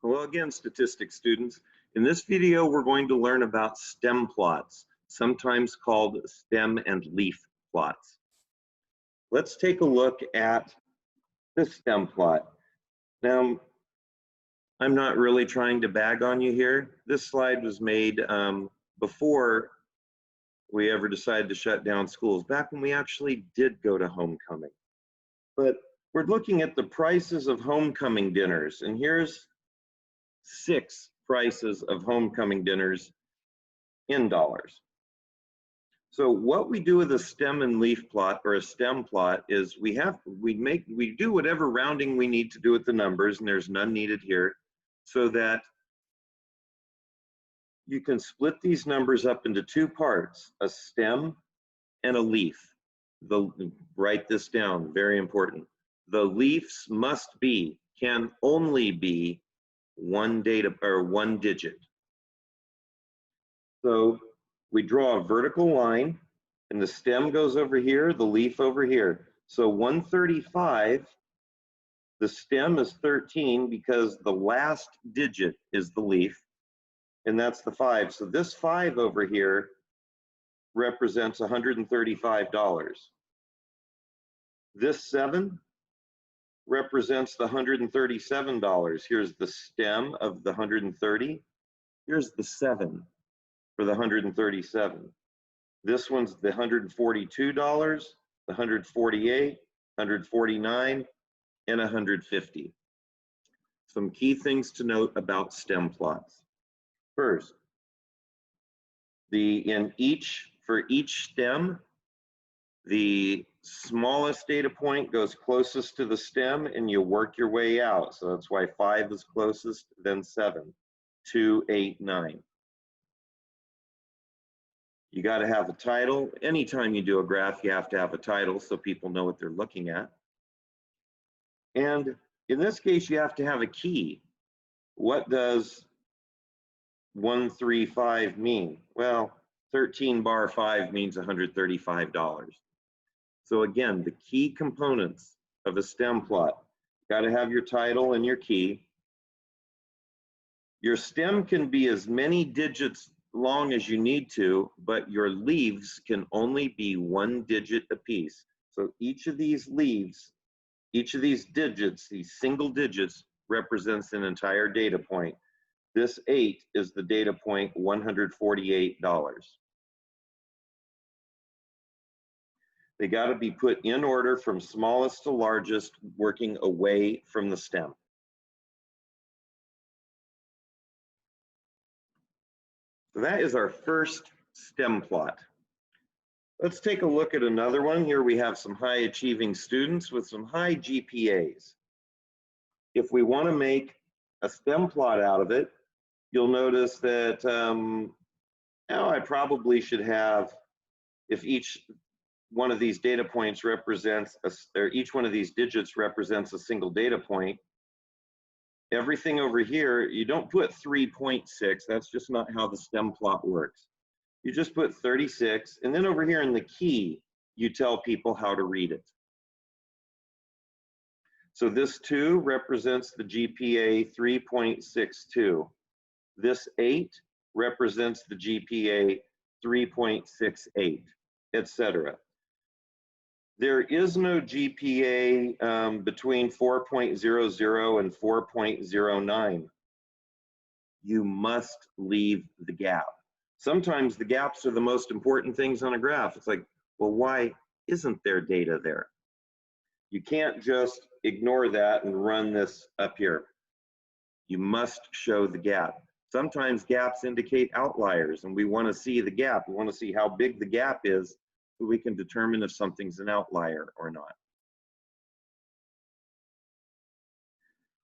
Hello again, statistics students. In this video, we're going to learn about stem plots, sometimes called stem and leaf plots. Let's take a look at this stem plot. Now, I'm not really trying to bag on you here. This slide was made before we ever decided to shut down schools, back when we actually did go to homecoming. But we're looking at the prices of homecoming dinners, and here's 6 prices of homecoming dinners in dollars. So what we do with a stem and leaf plot or a stem plot is we do whatever rounding we need to do with the numbers, and there's none needed here, so that you can split these numbers up into 2 parts, a stem and a leaf. Write this down, very important. The leaves can only be one digit. So we draw a vertical line, and the stem goes over here, the leaf over here. So 135, the stem is 13 because the last digit is the leaf, and that's the 5. So this 5 over here represents $135. This 7 represents the $137. Here's the stem of the 130. Here's the 7 for the 137. This one's the $142, the 148, 149, and 150. Some key things to note about stem plots. First, for each stem, the smallest data point goes closest to the stem, and you work your way out. So that's why 5 is closest, then 7, 2, 8, 9. You got to have a title. Anytime you do a graph, you have to have a title so people know what they're looking at. And in this case, you have to have a key. What does 135 mean? Well, 13 bar 5 means $135. So again, the key components of a stem plot, got to have your title and your key. Your stem can be as many digits long as you need to, but your leaves can only be 1 digit apiece. So each of these leaves, each of these digits, these single digits, represents an entire data point. This 8 is the data point, $148. They got to be put in order from smallest to largest, working away from the stem. So that is our first stem plot. Let's take a look at another one. Here we have some high achieving students with some high GPAs. If we want to make a stem plot out of it, you'll notice that I probably should have, if each one of these data points represents, each one of these digits represents a single data point, everything over here, you don't put 3.6, that's just not how the stem plot works. You just put 36, and then over here in the key, you tell people how to read it. So this 2 represents the GPA 3.62. This 8 represents the GPA 3.68, etc. There is no GPA between 4.00 and 4.09. You must leave the gap. Sometimes the gaps are the most important things on a graph. It's like, well, why isn't there data there? You can't just ignore that and run this up here. You must show the gap. Sometimes gaps indicate outliers, and we want to see the gap. We want to see how big the gap is, so we can determine if something's an outlier or not.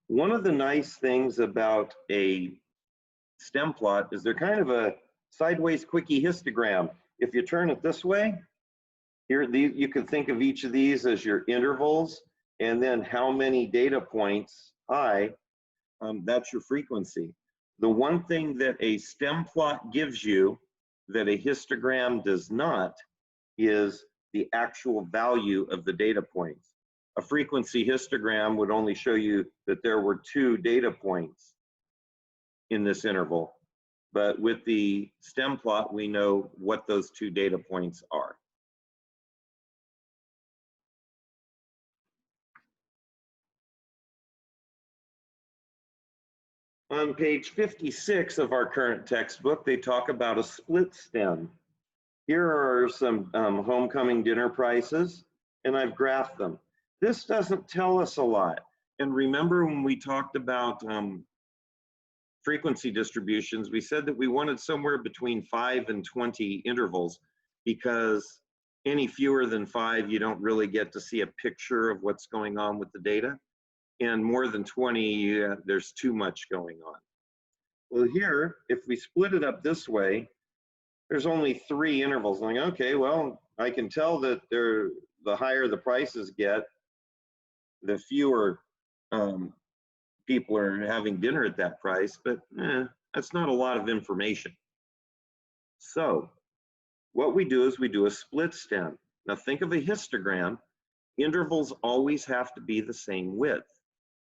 One of the nice things about a stem plot is they're kind of a sideways quickie histogram. If you turn it this way, here you can think of each of these as your intervals, and then how many data points high, that's your frequency. The one thing that a stem plot gives you that a histogram does not is the actual value of the data points. A frequency histogram would only show you that there were 2 data points. in this interval. But with the stem plot, we know what those two data points are. On page 56 of our current textbook, they talk about a split stem. Here are some homecoming dinner prices, and I've graphed them. This doesn't tell us a lot. And remember when we talked about frequency distributions, we said that we wanted somewhere between 5 and 20 intervals, because any fewer than 5, you don't really get to see a picture of what's going on with the data. And more than 20, there's too much going on. Well, here, if we split it up this way, there's only 3 intervals. I'm like, okay, well, I can tell that the higher the prices get, the fewer people are having dinner at that price, but that's not a lot of information. So what we do is we do a split stem. Now think of a histogram. Intervals always have to be the same width.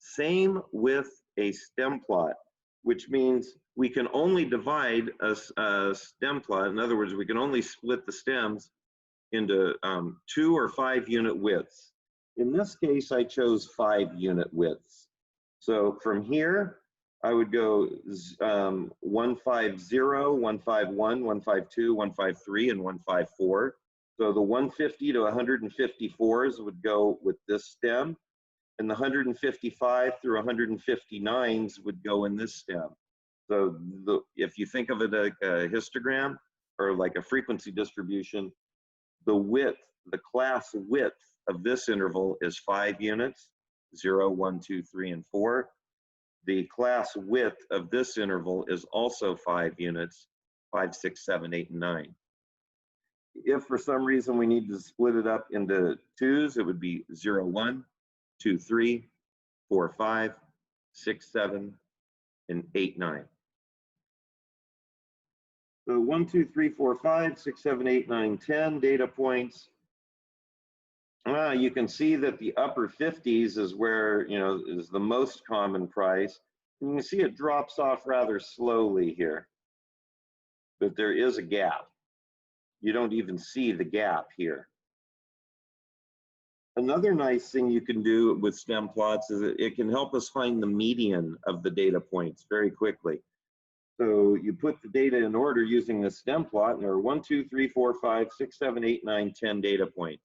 Same with a stem plot, which means we can only divide a stem plot. In other words, we can only split the stems into 2 or 5 unit widths. In this case, I chose 5 unit widths. So from here, I would go 150, 151, 152, 153, and 154. So the 150 to 154s would go with this stem, and the 155 through 159s would go in this stem. So if you think of it like a histogram or like a frequency distribution, the width, the class width of this interval is 5 units, 0, 1, 2, 3, and 4. The class width of this interval is also 5 units, 5, 6, 7, 8, and 9. If for some reason we need to split it up into 2s, it would be 0, 1, 2, 3, 4, 5, 6, 7, and 8, 9. So 1, 2, 3, 4, 5, 6, 7, 8, 9, 10 data points. You can see that the upper 50s is where, is the most common price. And you can see it drops off rather slowly here, but there is a gap. You don't even see the gap here. Another nice thing you can do with stem plots is it can help us find the median of the data points very quickly. So you put the data in order using the stem plot, and there are 1, 2, 3, 4, 5, 6, 7, 8, 9, 10 data points.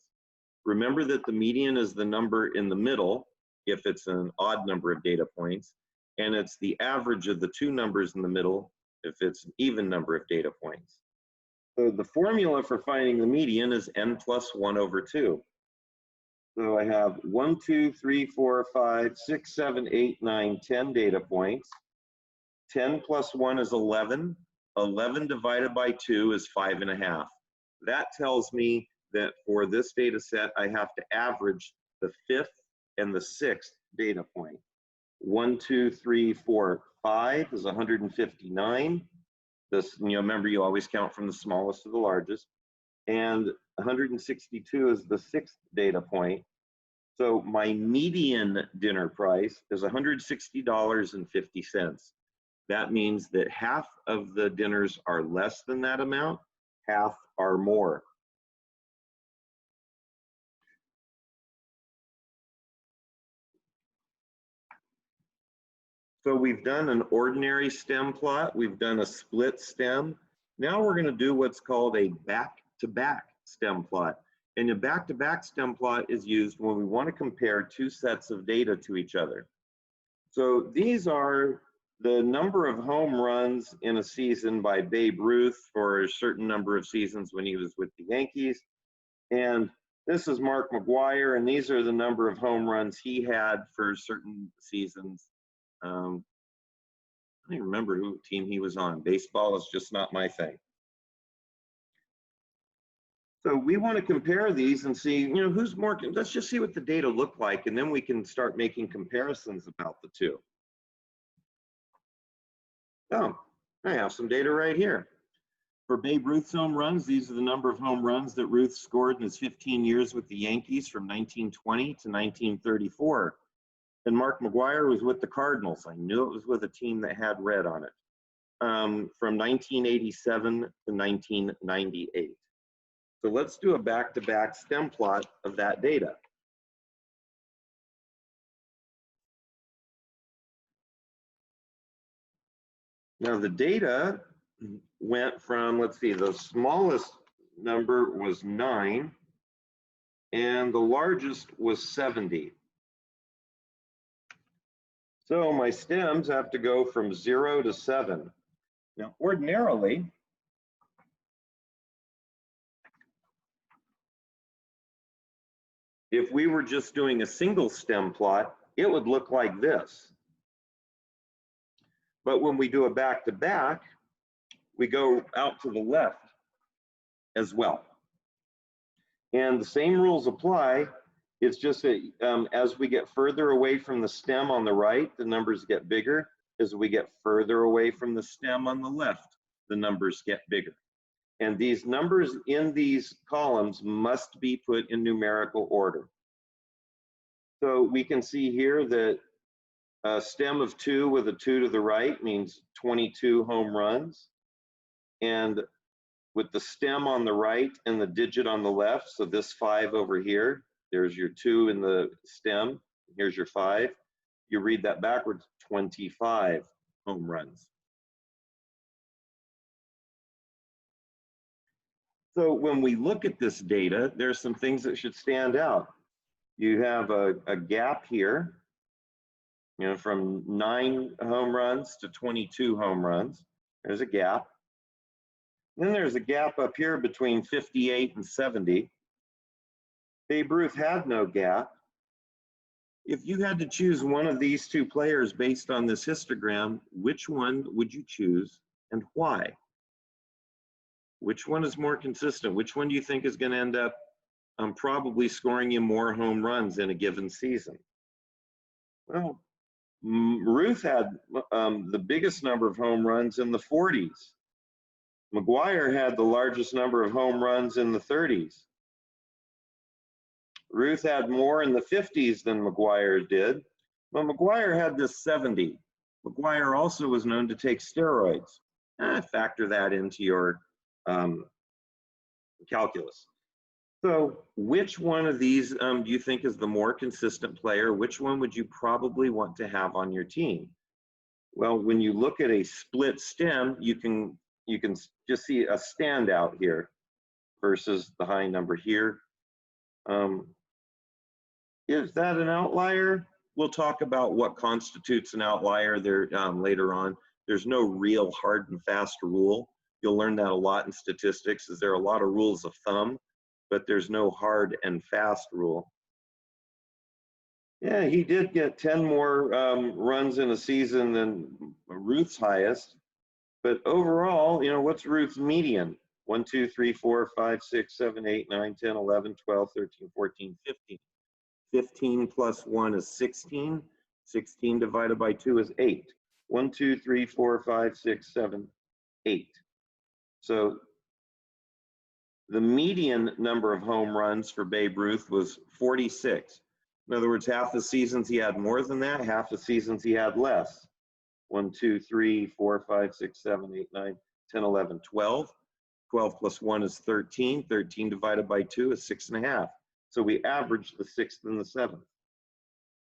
Remember that the median is the number in the middle if it's an odd number of data points, and it's the average of the 2 numbers in the middle if it's an even number of data points. So the formula for finding the median is n plus 1 over 2. So I have 1, 2, 3, 4, 5, 6, 7, 8, 9, 10 data points. 10 plus 1 is 11. 11 divided by 2 is 5.5. That tells me that for this data set, I have to average the 5th and the 6th data point. 1, 2, 3, 4, 5 is 159. This, remember, you always count from the smallest to the largest. And 162 is the 6th data point. So my median dinner price is $160.50. That means that half of the dinners are less than that amount, half are more. So we've done an ordinary stem plot, we've done a split stem. Now we're going to do what's called a back-to-back stem plot. And a back-to-back stem plot is used when we want to compare 2 sets of data to each other. So these are the number of home runs in a season by Babe Ruth for a certain number of seasons when he was with the Yankees. And this is Mark McGwire, and these are the number of home runs he had for certain seasons. I don't even remember who team he was on. Baseball is just not my thing. So we want to compare these and see, who's more. Let's just see what the data look like, and then we can start making comparisons about the two. Oh, I have some data right here. For Babe Ruth's home runs, these are the number of home runs that Ruth scored in his 15 years with the Yankees from 1920 to 1934. And Mark McGwire was with the Cardinals. I knew it was with a team that had red on it. from 1987 to 1998. So let's do a back-to-back stem plot of that data. Now the data went from, let's see, the smallest number was 9 and the largest was 70. So my stems have to go from 0 to 7. Now ordinarily, if we were just doing a single stem plot, it would look like this. But when we do a back-to-back, we go out to the left as well. And the same rules apply. It's just that as we get further away from the stem on the right, the numbers get bigger. As we get further away from the stem on the left, the numbers get bigger. And these numbers in these columns must be put in numerical order. So we can see here that a stem of 2 with a 2 to the right means 22 home runs. And with the stem on the right and the digit on the left, so this 5 over here, there's your 2 in the stem, here's your 5. You read that backwards, 25 home runs. So when we look at this data, there's some things that should stand out. You have a gap here, you know, from 9 home runs to 22 home runs. There's a gap. Then there's a gap up here between 58 and 70. Babe Ruth had no gap. If you had to choose one of these two players based on this histogram, which one would you choose and why? Which one is more consistent? Which one do you think is going to end up probably scoring you more home runs in a given season? Well, Ruth had the biggest number of home runs in the 40s. McGuire had the largest number of home runs in the 30s. Ruth had more in the 50s than McGuire did, but McGuire had this 70. McGuire also was known to take steroids. Factor that into your calculus. So which one of these do you think is the more consistent player? Which one would you probably want to have on your team? Well, when you look at a split stem, you can just see a standout here versus the high number here. Is that an outlier? We'll talk about what constitutes an outlier there later on. There's no real hard and fast rule. You'll learn that a lot in statistics, is there are a lot of rules of thumb, but there's no hard and fast rule. Yeah, he did get 10 more runs in a season than Ruth's highest. But overall, you know, what's Ruth's median? 1, 2, 3, 4, 5, 6, 7, 8, 9, 10, 11, 12, 13, 14, 15. 15 plus 1 is 16. 16 divided by 2 is 8. 1, 2, 3, 4, 5, 6, 7, 8. So the median number of home runs for Babe Ruth was 46. In other words, half the seasons he had more than that, half the seasons he had less. 1, 2, 3, 4, 5, 6, 7, 8, 9, 10, 11, 12. 12 plus 1 is 13. 13 divided by 2 is 6.5. So we averaged the 6th and the 7th.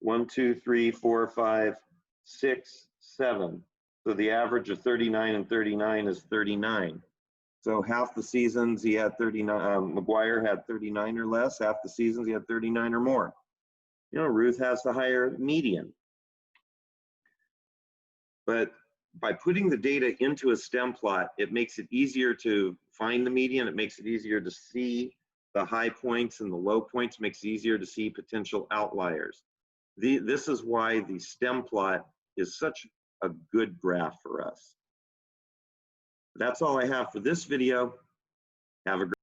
1, 2, 3, 4, 5, 6, 7. So the average of 39 and 39 is 39. So half the seasons he had 39, McGuire had 39 or less. Half the seasons he had 39 or more. You know, Ruth has the higher median. But by putting the data into a stem plot, it makes it easier to find the median. It makes it easier to see the high points and the low points. It makes it easier to see potential outliers. This is why the stem plot is such a good graph for us. That's all I have for this video. Have a great